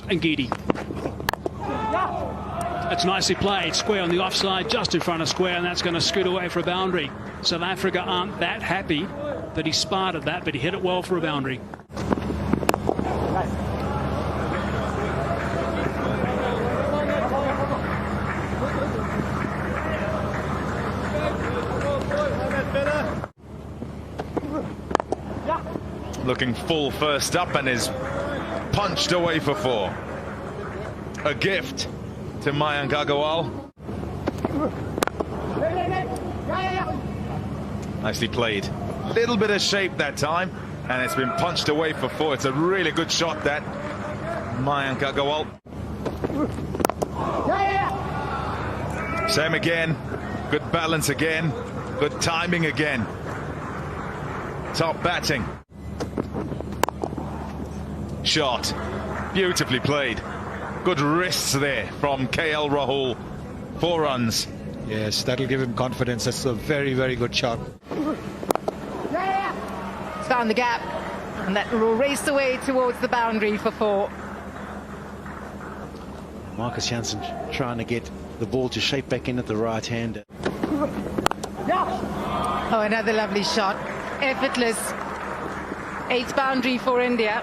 Ngidi. It's nicely played. Square on the offside, just in front of square, and that's going to scoot away for a boundary. South Africa aren't that happy that he smarted that, but he hit it well for a boundary. Looking full first up and is punched away for 4. A gift to Mayank Agarwal. Nicely played. Little bit of shape that time, and it's been punched away for 4. It's a really good shot, that Mayank Agarwal. Same again. Good balance again. Good timing again. Top batting. Shot. Beautifully played. Good wrists there from KL Rahul. 4 runs. Yes, that'll give him confidence. That's a very, very good shot. Found the gap, and that will race away towards the boundary for 4. Marcus Jansen trying to get the ball to shape back in at the right hand. Oh, another lovely shot. Effortless. 8th boundary for India.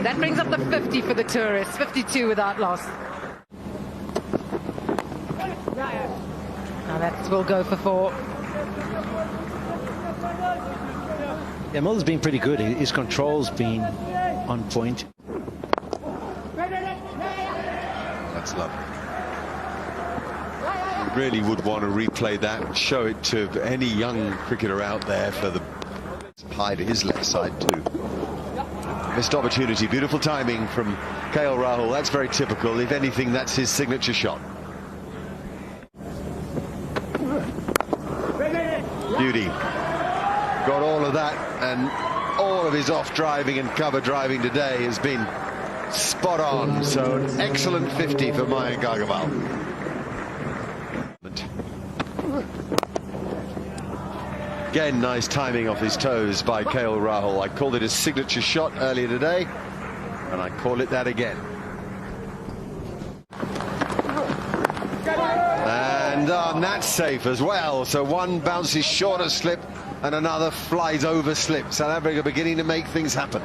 That brings up the 50 for the tourists. 52 without loss. Now that will go for 4. Yeah, Miller's been pretty good. His control's been on point. That's lovely. You really would want to replay that and show it to any young cricketer out there for the high to his left side too. Missed opportunity. Beautiful timing from KL Rahul. That's very typical. If anything, that's his signature shot. Beauty. Got all of that, and all of his off driving and cover driving today has been spot on. So an excellent 50 for Mayank Agarwal. Again, nice timing off his toes by KL Rahul. I called it a signature shot earlier today, and I call it that again. And that's safe as well. So one bounces short of slip, and another flies over slip. South Africa beginning to make things happen.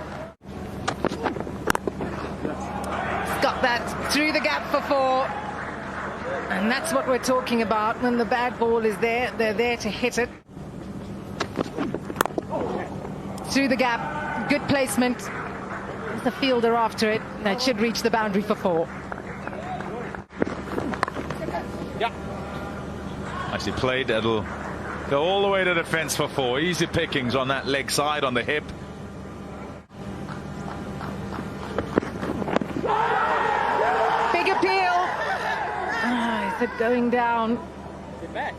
Got that through the gap for 4. And that's what we're talking about. When the bad ball is there, they're there to hit it. Through the gap, good placement. There's the fielder after it. That should reach the boundary for 4. Yeah. Nicely played. It'll go all the way to the fence for 4. Easy pickings on that leg side, on the hip. Big appeal. Is it going down? Get back.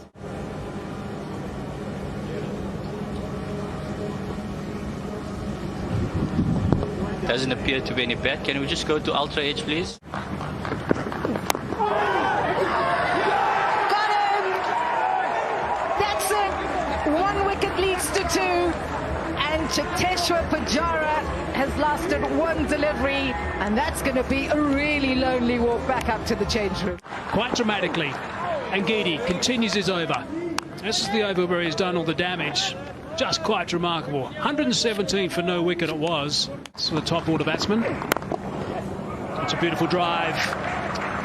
Doesn't appear to be any bet. Can we just go to Ultra Edge, please? Got him! That's it. 1 wicket leads to 2. And Cheteshwar Pujara has lasted 1 delivery. And that's going to be a really lonely walk back up to the change room. Quite dramatically, Ngidi continues his over. This is the over where he's done all the damage. Just quite remarkable. 117 for no wicket it was. So the top order batsman. It's a beautiful drive.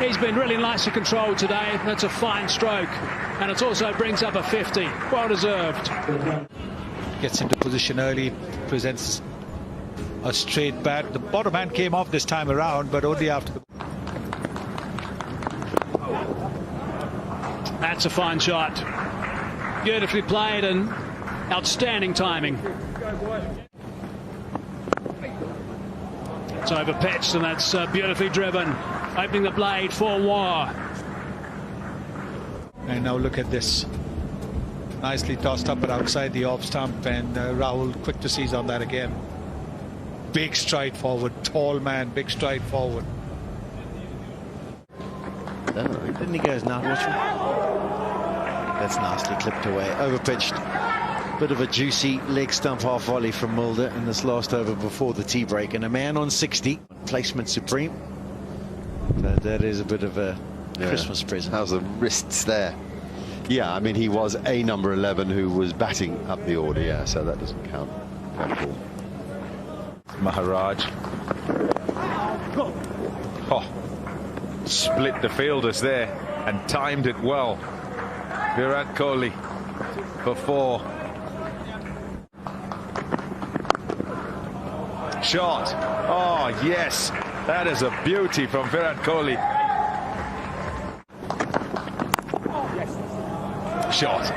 He's been really nicely controlled today. That's a fine stroke. And it also brings up a 50. Well deserved. Gets into position early, presents a straight bat. The bottom hand came off this time around, but only after the... That's a fine shot. Beautifully played and outstanding timing. It's over pitched, and that's beautifully driven. Opening the blade for War. And now look at this. Nicely tossed up and outside the off stump, and Rahul quick to seize on that again. Big stride forward, tall man, big stride forward. Didn't he go as now? That's nicely clipped away, over pitched. Bit of a juicy leg stump half volley from Mulder in this last over before the tea break, and a man on 60. Placement supreme. So that is a bit of a Christmas present. How's the wrists there? Yeah, I mean, he was a number 11 who was batting up the order, yeah, so that doesn't count at all. Maharaj. Oh, split the fielders there and timed it well. Virat Kohli for 4. Shot. Oh, yes. That is a beauty from Virat Kohli. Shot.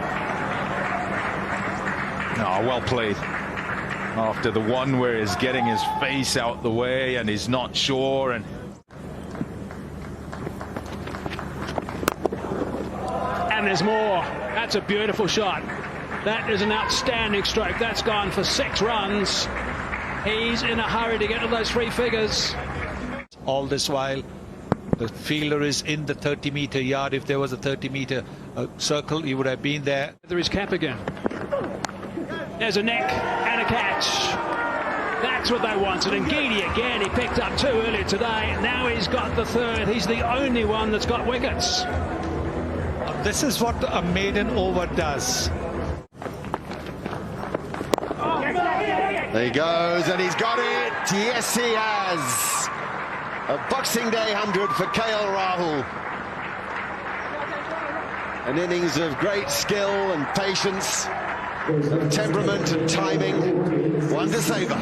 Oh, well played. After the one where he's getting his face out the way and he's not sure. And there's more. That's a beautiful shot. That is an outstanding stroke. That's gone for 6 runs. He's in a hurry to get to those 3 figures. All this while, the fielder is in the 30-meter yard. If there was a 30-meter circle, he would have been there. There is cap again. There's a neck and a catch. That's what they wanted. And Geedy again, he picked up 2 earlier today. Now he's got the 3rd. He's the only one that's got wickets. This is what a maiden over does. There he goes, and he's got it. Yes, he has. A Boxing Day 100 for KL Rahul. An innings of great skill and patience, of temperament and timing. One to savour.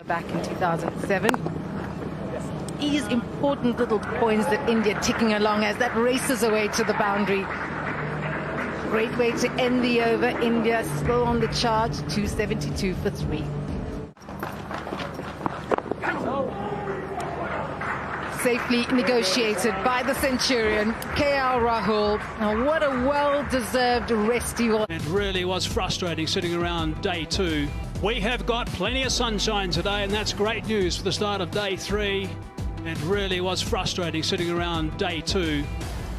Back in 2007. These important little points that India ticking along as that races away to the boundary. Great way to end the over. India still on the charge, 272 for 3. Safely negotiated by the Centurion, KL Rahul. Now, what a well-deserved rest he was. It really was frustrating sitting around day 2. We have got plenty of sunshine today, and that's great news for the start of day 3. It really was frustrating sitting around day 2,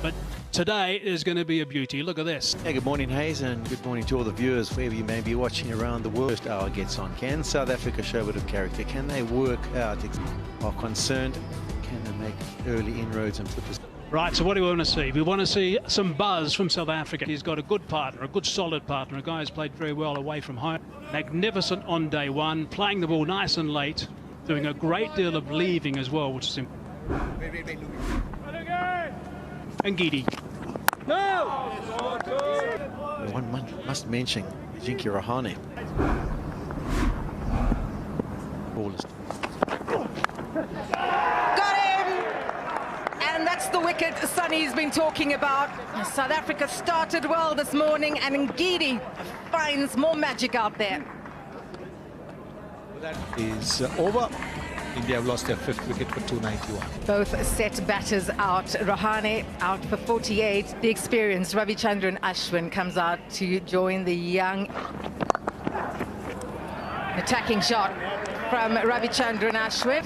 but today is going to be a beauty. Look at this. Hey, good morning, Hayes, and good morning to all the viewers wherever you may be watching around the world. First hour gets on. Can South Africa show a bit of character? Can they work out? Are concerned? Can they make early inroads and put this? Right, so what do we want to see? We want to see some buzz from South Africa. He's got a good partner, a good solid partner, a guy who's played very well away from home. Magnificent on day 1, playing the ball nice and late, doing a great deal of leaving as well, which is important. And Geedy. No! One must mention Jinky Rahane. Got him! And that's the wicket Sonny's been talking about. South Africa started well this morning, and Geedy finds more magic out there. That is over. India have lost their 5th wicket for 291. Both set batters out. Rahane out for 48. The experienced Ravichandran Ashwin comes out to join the young. Attacking shot from Ravichandran Ashwin.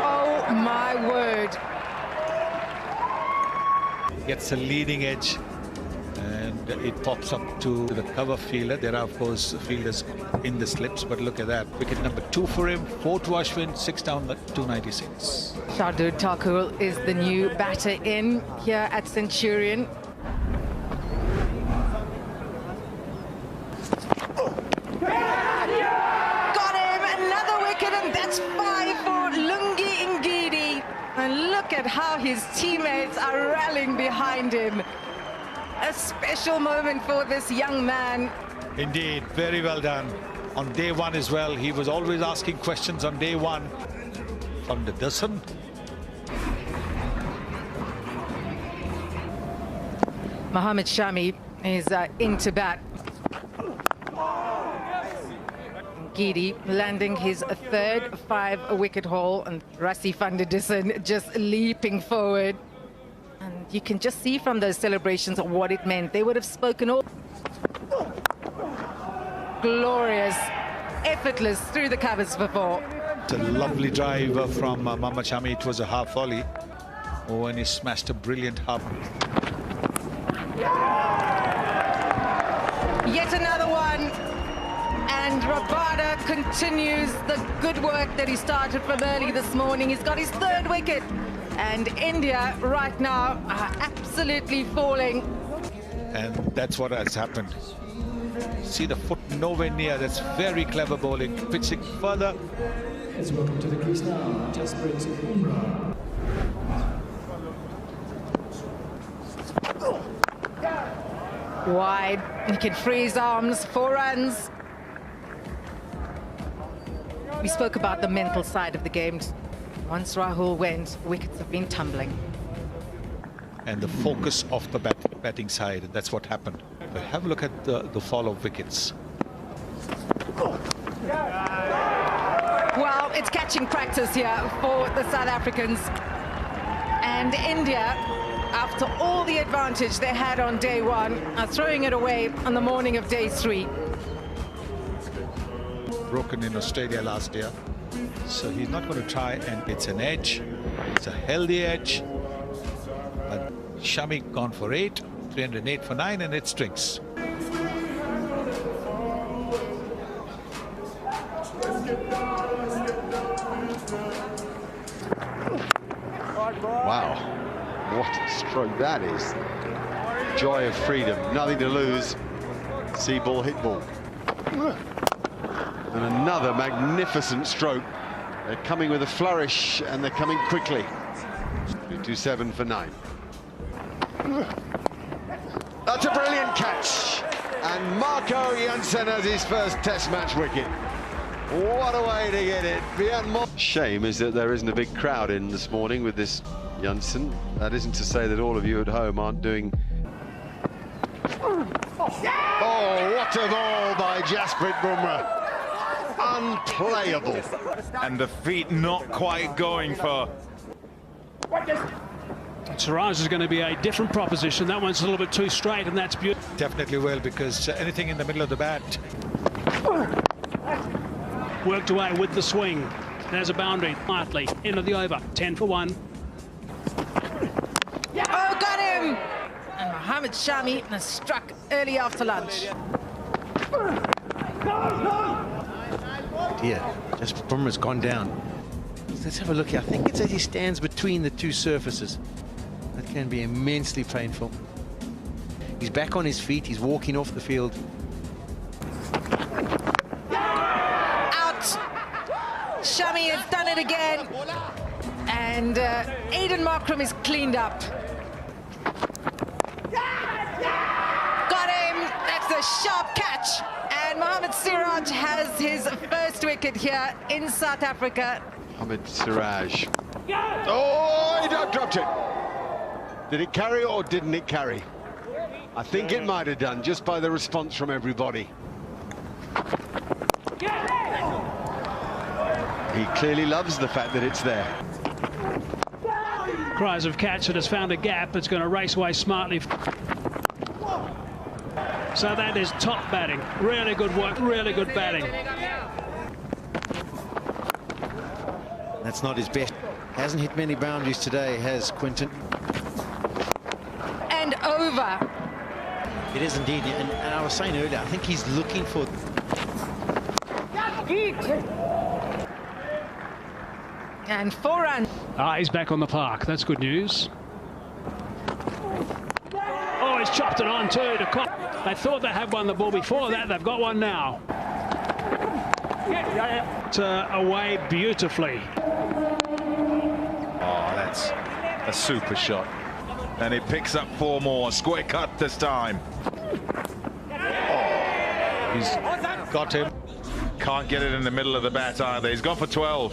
Oh my word. Gets a leading edge. And it pops up to the cover fielder. There are, of course, fielders in the slips, but look at that. Wicket number 2 for him, 4 to Ashwin, 6 down at 296. Shardul Thakur is the new batter in here at Centurion. Got him! Another wicket, and that's 5 for Lungi Ngidi. And look at how his teammates are rallying behind him. A special moment for this young man. Indeed, very well done. On day 1 as well, he was always asking questions on day 1. From the Dasan. Mohammad Shami is into bat. Geedy landing his 3rd 5-wicket haul, and Rassi van der Dussen just leaping forward. And you can just see from those celebrations what it meant. They would have spoken all. Glorious, effortless through the covers for 4. It's a lovely drive from Mohammad Shami. It was a half volley. Oh, and he smashed a brilliant half. Yet another one. And Rabada continues the good work that he started from early this morning. He's got his third wicket. And India right now are absolutely falling. And that's what has happened. See the foot nowhere near. That's very clever bowling. Pitching further. Let's welcome to the crease now, Jasprit Bumrah. Wide, he can free his arms, 4 runs. We spoke about the mental side of the game. Once Rahul went, wickets have been tumbling. And the focus of the batting side, that's what happened. But have a look at the fall of wickets. Well, it's catching practice here for the South Africans. And India, after all the advantage they had on day 1, are throwing it away on the morning of day 3. Broken in Australia last year. So he's not going to try, and it's an edge. It's a healthy edge. But Shami gone for 8, 308 for 9, and it strings. Wow, what a stroke that is. Joy of freedom, nothing to lose. See ball, hit ball. And another magnificent stroke. They're coming with a flourish, and they're coming quickly. 327 for 9. That's a brilliant catch. And Marco Jansen has his first Test match wicket. What a way to get it. Shame is that there isn't a big crowd in this morning with this Jansen. That isn't to say that all of you at home aren't doing... Oh, what a ball by Jasprit Bumrah. Unplayable. And the feet not quite going for... Siraj is going to be a different proposition. That one's a little bit too straight, and that's beautiful. Definitely will, because anything in the middle of the bat. Worked away with the swing. There's a boundary. Quietly, end of the over. 10 for 1. Oh, got him! And Mohammad Shami has struck early after lunch. Yeah, just Bumrah's gone down. Let's have a look here. I think it's as he stands between the two surfaces. That can be immensely painful. He's back on his feet. He's walking off the field. Out! Shami has done it again. And Aiden Markram is cleaned up. Got him! That's a sharp catch. And Mohammad Siraj has his first wicket here in South Africa. Mohammad Siraj. Oh, he dropped it. Did it carry or didn't it carry? I think it might have done, just by the response from everybody. He clearly loves the fact that it's there. Cries of catch. It has found a gap. It's going to race away smartly. So that is top batting. Really good work, really good batting. That's not his best. Hasn't hit many boundaries today, has Quinton. And over. It is indeed, and I was saying earlier, I think he's looking for... And 4 runs. He's back on the park. That's good news. Oh, he's chopped it on too. They thought they had won the ball before that. They've got one now. Away beautifully. Oh, that's a super shot. And it picks up 4 more. Square cut this time. Oh, He's got him. can't get it in the middle of the bat either. He's gone for 12.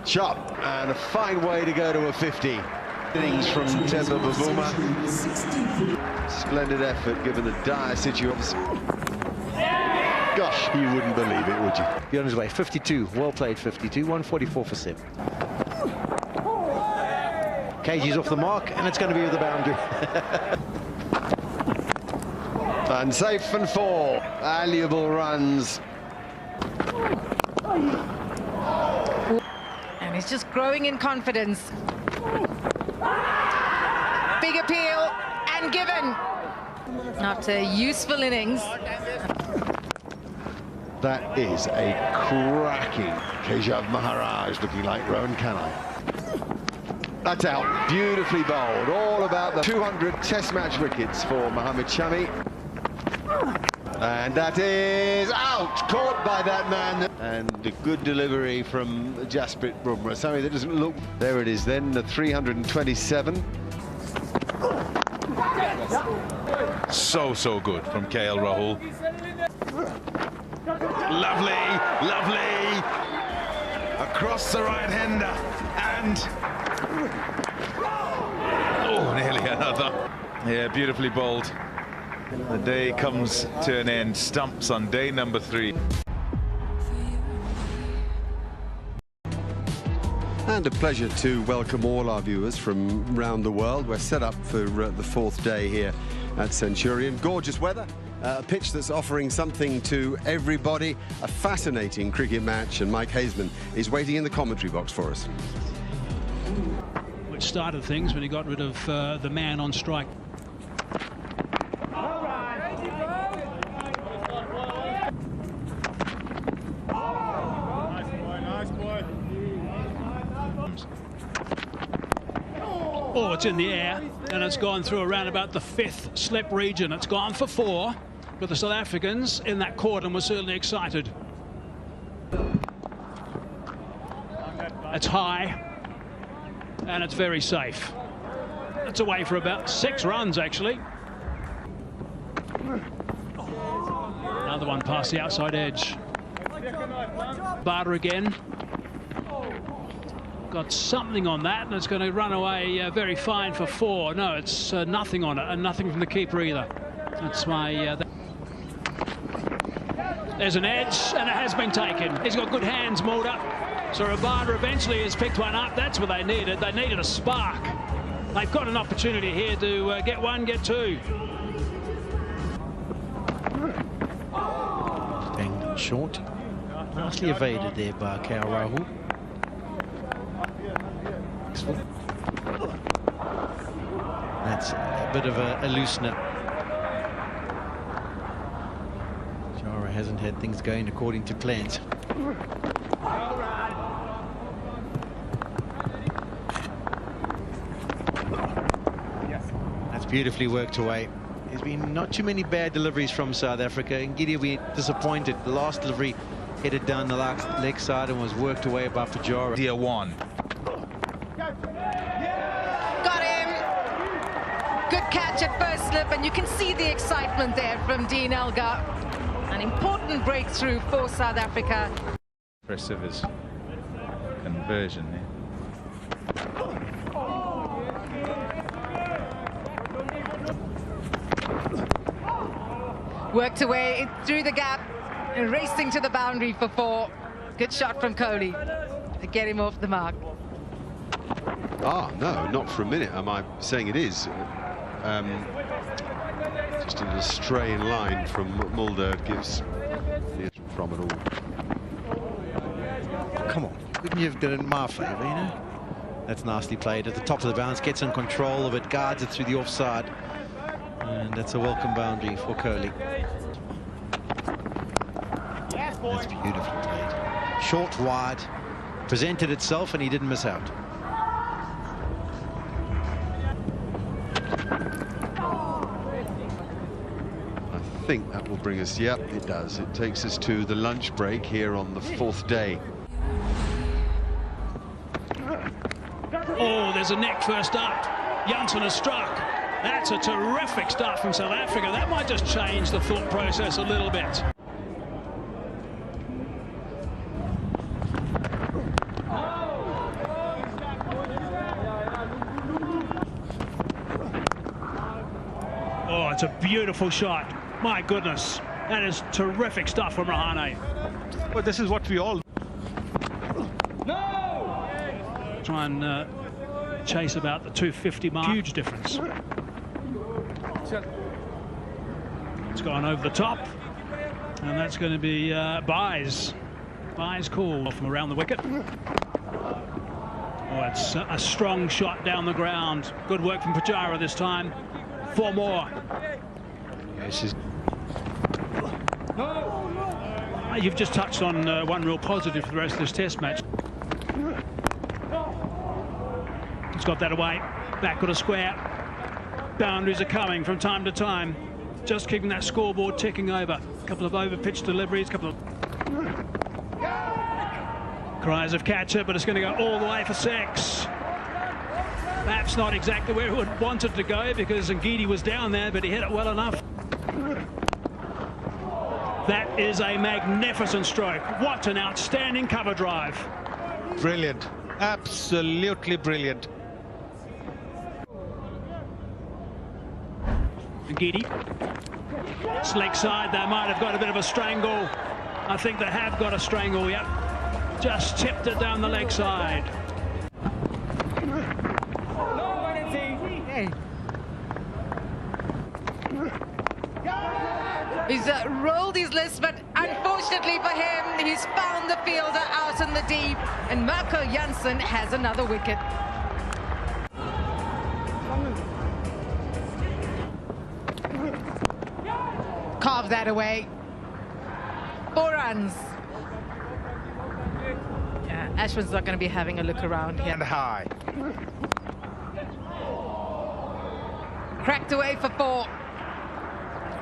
Chop, and a fine way to go to a 50. Innings from Temba Bavuma. Splendid effort given the dire situation. Gosh, you wouldn't believe it, would you? Be on his way. 52. Well played, 52. 144 for 7. KG's off the mark, and it's going to be with the boundary. And safe and 4. Valuable runs. And he's just growing in confidence. Big appeal. and given. After a useful innings. That is a cracking Keshav Maharaj, looking like Rohan Kanai. That's out, beautifully bowled, all about the 200 Test match wickets for Mohammad Shami. And that is out, caught by that man. And a good delivery from Jasprit Bumrah, something that doesn't look... There it is then, the 327. So good from KL Rahul. Lovely, lovely. Across the right-hander. And... oh, nearly another. Yeah, beautifully bowled. The day comes to an end. Stumps on day number 3. And a pleasure to welcome all our viewers from around the world. We're set up for the 4th day here at Centurion. Gorgeous weather, a pitch that's offering something to everybody. A fascinating cricket match, and Mike Haseman is waiting in the commentary box for us. Which started things when he got rid of the man on strike. Oh, it's in the air, and it's gone through around about the 5th slip region. It's gone for 4, but the South Africans in that cordon were certainly excited. It's high, and it's very safe. It's away for about 6 runs, actually. Another one past the outside edge. Barter again. Got something on that, and it's going to run away very fine for 4. No, it's nothing on it, and nothing from the keeper either. That's why there's an edge, and it has been taken. He's got good hands, Mulder. So Rabada eventually has picked one up. That's what they needed. They needed a spark. They've got an opportunity here to get 1, get 2. Banged short. Nicely evaded there by KL Rahul. That's a bit of a loosener. Jara hasn't had things going according to plans. That's beautifully worked away. There's been not too many bad deliveries from South Africa, and Giddy will be disappointed. The last delivery headed down the leg side and was worked away by Pujara. Dear 1. Good catch at first slip, and you can see the excitement there from Dean Elgar. An important breakthrough for South Africa. Impressive as conversion there. Worked away through the gap and racing to the boundary for 4. Good shot from Kohli to get him off the mark. Ah, no, not for a minute am I saying it is. Just a little stray in line from Mulder gives from it all. Come on, couldn't you have done it in my favour, you know? That's nicely played at the top of the bounce, gets in control of it, guards it through the offside, and that's a welcome boundary for Kohli. That's beautifully played. Short, wide, presented itself, and he didn't miss out. I think that will bring us, yep, it does. It takes us to the lunch break here on the 4th day. Oh, there's a neck first up. Janssen has struck. That's a terrific start from South Africa. That might just change the thought process a little bit. Oh, it's a beautiful shot. My goodness, that is terrific stuff from Rahane. But this is what we all... Try and chase about the 250 mark. Huge difference. It's gone over the top, and that's going to be Bai's call from around the wicket. Oh, it's a strong shot down the ground. Good work from Pujara this time. 4 more. Yes, You've just touched on one real positive for the rest of this test match. He's got that away. Back got a square. Boundaries are coming from time to time. Just keeping that scoreboard ticking over. A couple of over-pitched deliveries, a couple of cries of catch it, but it's going to go all the way for 6. Perhaps not exactly where he would want it to go because Ngidi was down there, but he hit it well enough. That is a magnificent stroke. What an outstanding cover drive. brilliant. Absolutely brilliant. Ngidi. Slick side, they might have got a bit of a strangle. I think they have got a strangle, yep. Just tipped it down the leg side. He's rolled his list, but unfortunately for him, he's found the fielder out in the deep, and Marco Jansen has another wicket. Carve that away. 4 runs. Yeah, Ashwin's not going to be having a look around here. And high. Cracked away for 4.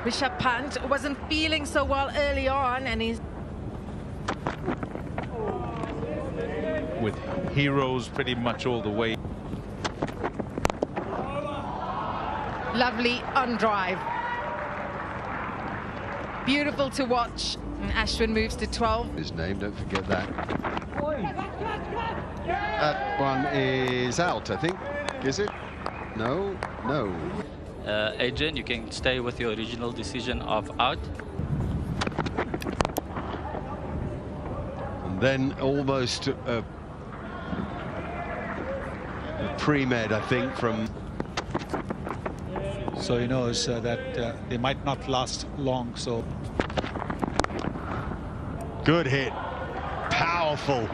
Rishabh Pant wasn't feeling so well early on, and he's With heroes pretty much all the way. lovely on drive. Beautiful to watch. And Ashwin moves to 12. His name, don't forget that. That one is out, I think. Is it? No, no. Adrian, you can stay with your original decision of out. And then almost a pre-med, I think, from... So he knows that they might not last long, so... Good hit. Powerful.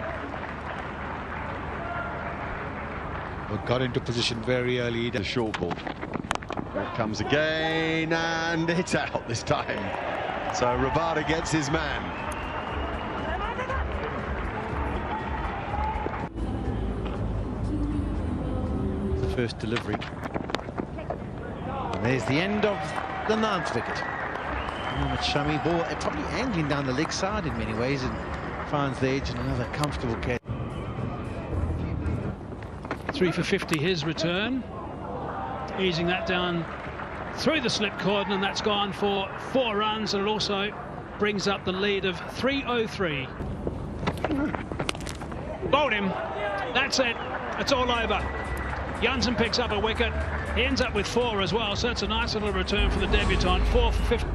But got into position very early. The short ball. Here it comes again, and it's out this time. So Rabada gets his man. The first delivery. And there's the end of the 9th wicket. Mohammad Shami, ball probably angling down the leg side in many ways, and finds the edge and another comfortable catch. 3 for 50 his return, easing that down through the slip cordon, and that's gone for 4 runs, and it also brings up the lead of 303. Bowled him. That's it. It's all over. Jansen picks up a wicket. He ends up with 4 as well, so it's a nice little return for the debutant. 4 for 50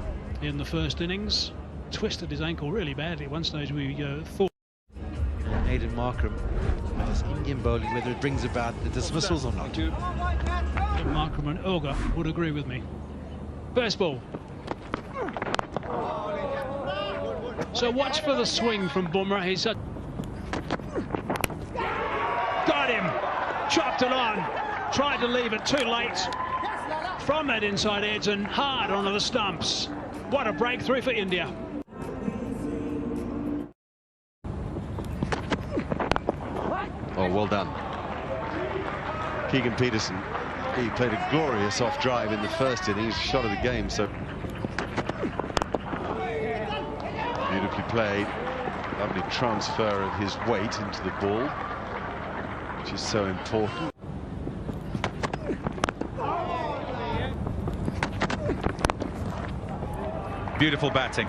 in the first innings. Twisted his ankle really badly. At one stage we thought. Hayden Markram, this Indian bowling, whether it brings about the dismissals or not. Markram and Olga would agree with me. First ball. So watch for the swing from Bumrah. He's got him, chopped it on, tried to leave it too late from that inside edge and hard onto the stumps. What a breakthrough for India. Oh, well done. Keegan Peterson, he played a glorious off drive in the first innings, shot of the game, so beautifully played. Lovely transfer of his weight into the ball, which is so important. Beautiful batting.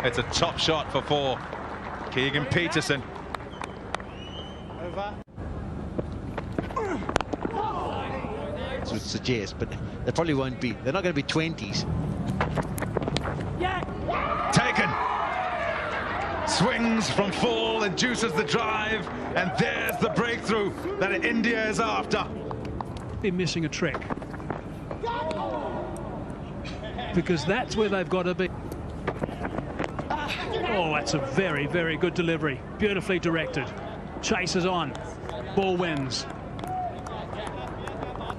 It's a top shot for 4. Keegan Peterson. That's what it suggests, but they probably won't be. They're not going to be 20s. Taken. Swings from full, induces the drive, and there's the breakthrough that India is after. They're missing a trick, because that's where they've got to be. Oh, that's a very, very good delivery. Beautifully directed. Chases on. Ball wins.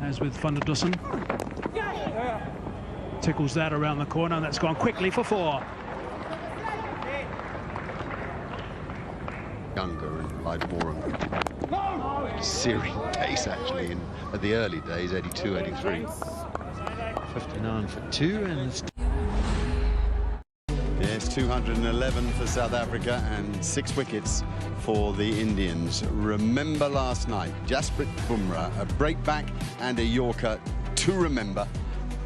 As with Van der Dussen. Tickles that around the corner, and that's gone quickly for 4. Younger and relied more on searing pace actually at the early days, 82, 83. 59 for 2, and Yes, 211 for South Africa and 6 wickets for the Indians. Remember last night, Jasprit Bumrah, a breakback and a Yorker to remember.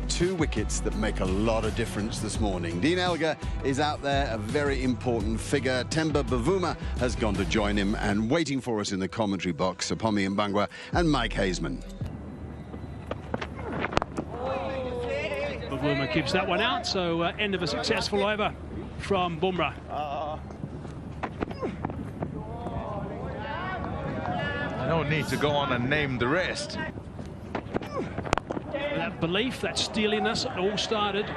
2 wickets that make a lot of difference this morning. Dean Elgar is out there, a very important figure. Temba Bavuma has gone to join him, and waiting for us in the commentary box, Apomi Mbangwa and Mike Hazeman. Bavuma keeps that one out, so end of a successful over from Bumrah. I don't need to go on and name the rest. That belief, that steeliness, it all started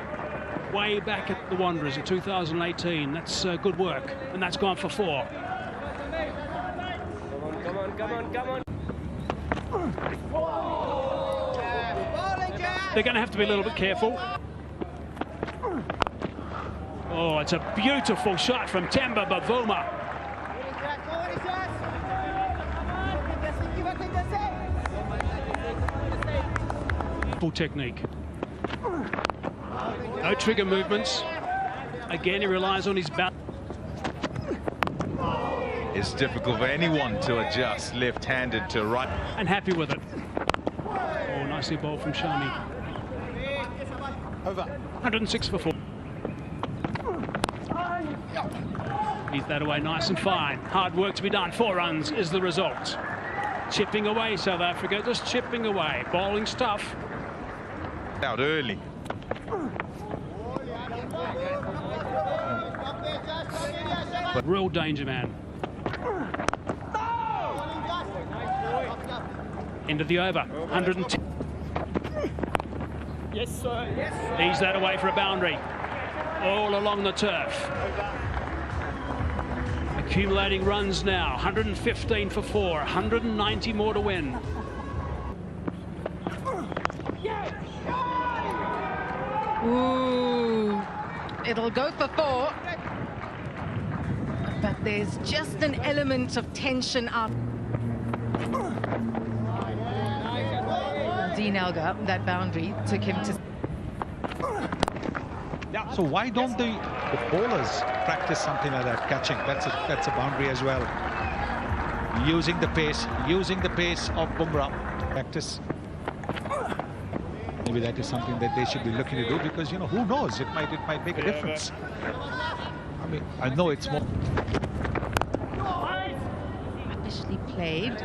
way back at the Wanderers in 2018. That's good work, and that's gone for 4. Come on. They're going to have to be a little bit careful. Oh, it's a beautiful shot from Temba Bavuma. Full technique. No trigger movements. Again, he relies on his balance. It's difficult for anyone to adjust left-handed to right. And happy with it. Oh, nicely bowled from Shami. Over. 106 for 4. He's that away nice and fine. Hard work to be done. 4 runs is the result. Chipping away, South Africa, just chipping away. Bowling stuff. Out early. Real danger man. End of the over. 110. Yes, sir. Ease that away for a boundary. All along the turf. Accumulating runs now. 115 for 4. 190 more to win. Ooh, it'll go for 4. But there's just an element of tension up. Dean Elgar, that boundary took him to... Yeah, so why don't the bowlers practice something like that, catching? That's a boundary as well. Using the pace of Bumrah. Practice. Maybe that is something that they should be looking to do, because, you know, who knows, it might make a difference. I mean, I know it's more Officially played.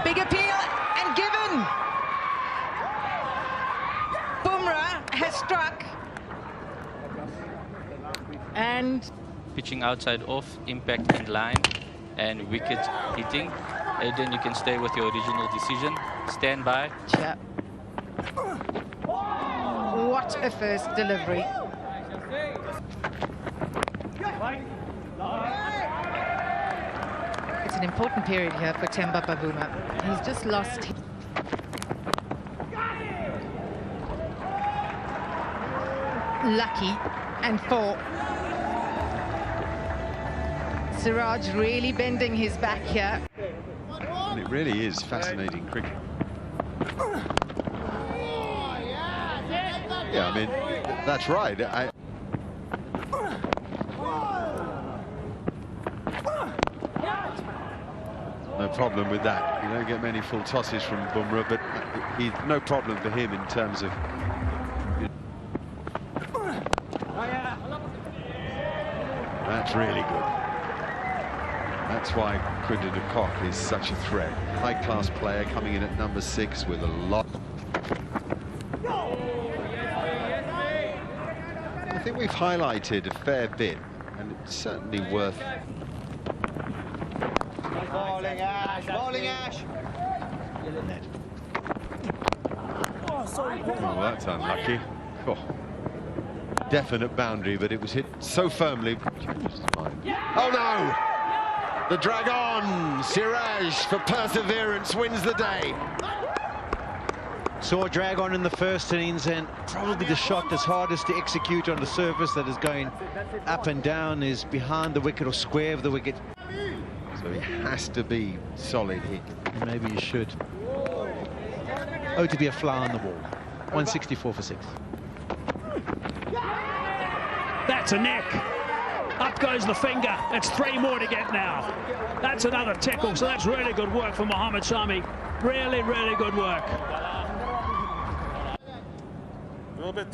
Big appeal and given. Bumrah has struck. And Pitching outside off, impact in line, and wicket hitting. Aiden, you can stay with your original decision. Stand by. yeah. What a first delivery. It's an important period here for Temba Bavuma. He's just lost. Lucky and 4. Siraj really bending his back here. And it really is fascinating cricket. Yeah, I mean, that's right. No problem with that. You don't get many full tosses from Bumrah, but no problem for him in terms of... That's really good. That's why Quinton de Kock is such a threat. High-class player coming in at number 6 with a lot. I think we've highlighted a fair bit, and it's certainly worth... Bowling Ash, bowling Ash. Oh, that's unlucky. Oh. Definite boundary, but it was hit so firmly. Oh, no! The drag on. Siraj for perseverance wins the day. Saw drag on in the first innings, and probably the shot that's hardest to execute on the surface that is going up and down is behind the wicket or square of the wicket. So he has to be solid here. Maybe you should. Oh, to be a fly on the wall. 164 for 6. That's a neck. Up goes the finger. It's 3 more to get now. That's another tackle, so that's really good work for Mohammad Shami. Really, really good work.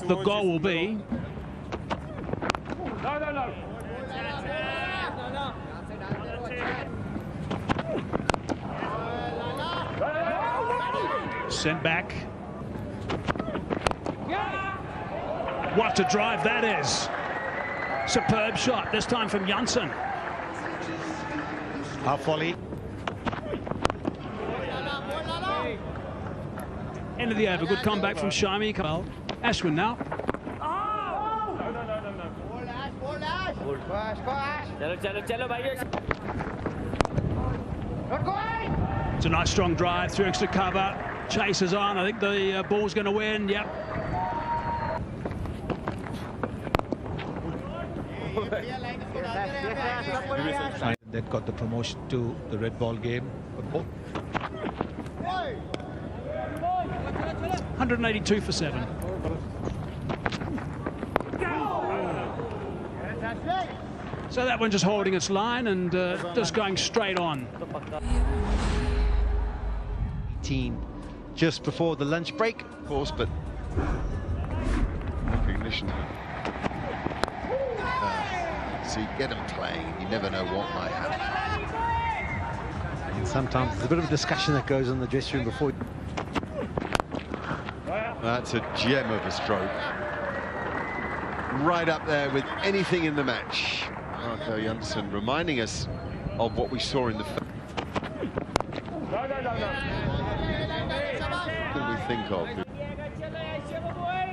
The goal will be... Sent back. What a drive that is. Superb shot, this time from Janssen. Half volley. End of the over, good comeback from Shami. Ashwin now. It's a nice strong drive through extra cover. Chases on. I think the ball's going to win. Yep. That got the promotion to the red ball game. 182 for 7. So that one just holding its line and just going straight on. 18 just before the lunch break. Of course, but recognition. So you get them playing, you never know what might happen. And sometimes there's a bit of a discussion that goes on in the dressing room before. That's a gem of a stroke. Right up there with anything in the match. Marco Janssen reminding us of what we saw in the first. What do we think of?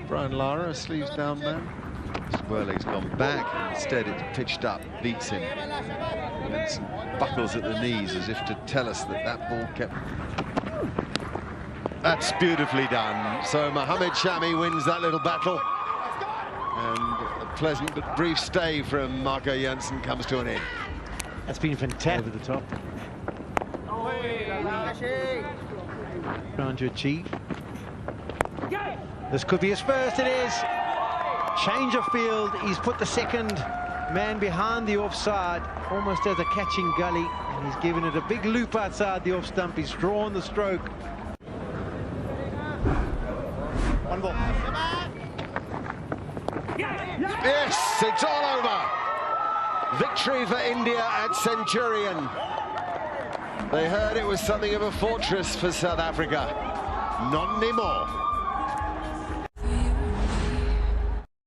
Brian Lara, sleeves down man. Swirling's gone back, instead it's pitched up, beats him. Janssen buckles at the knees as if to tell us that that ball kept... That's beautifully done. So Mohammad Shami wins that little battle. And a pleasant but brief stay from Marco Janssen comes to an end. That's been fantastic. Over the top. Trying to achieve. This could be his first. It is. Change of field. He's put the second man behind the offside, almost as a catching gully, and he's given it a big loop outside the off stump. He's drawn the stroke. One ball. Yes, it's all over. Victory for India at Centurion. They heard it was something of a fortress for South Africa. Not anymore.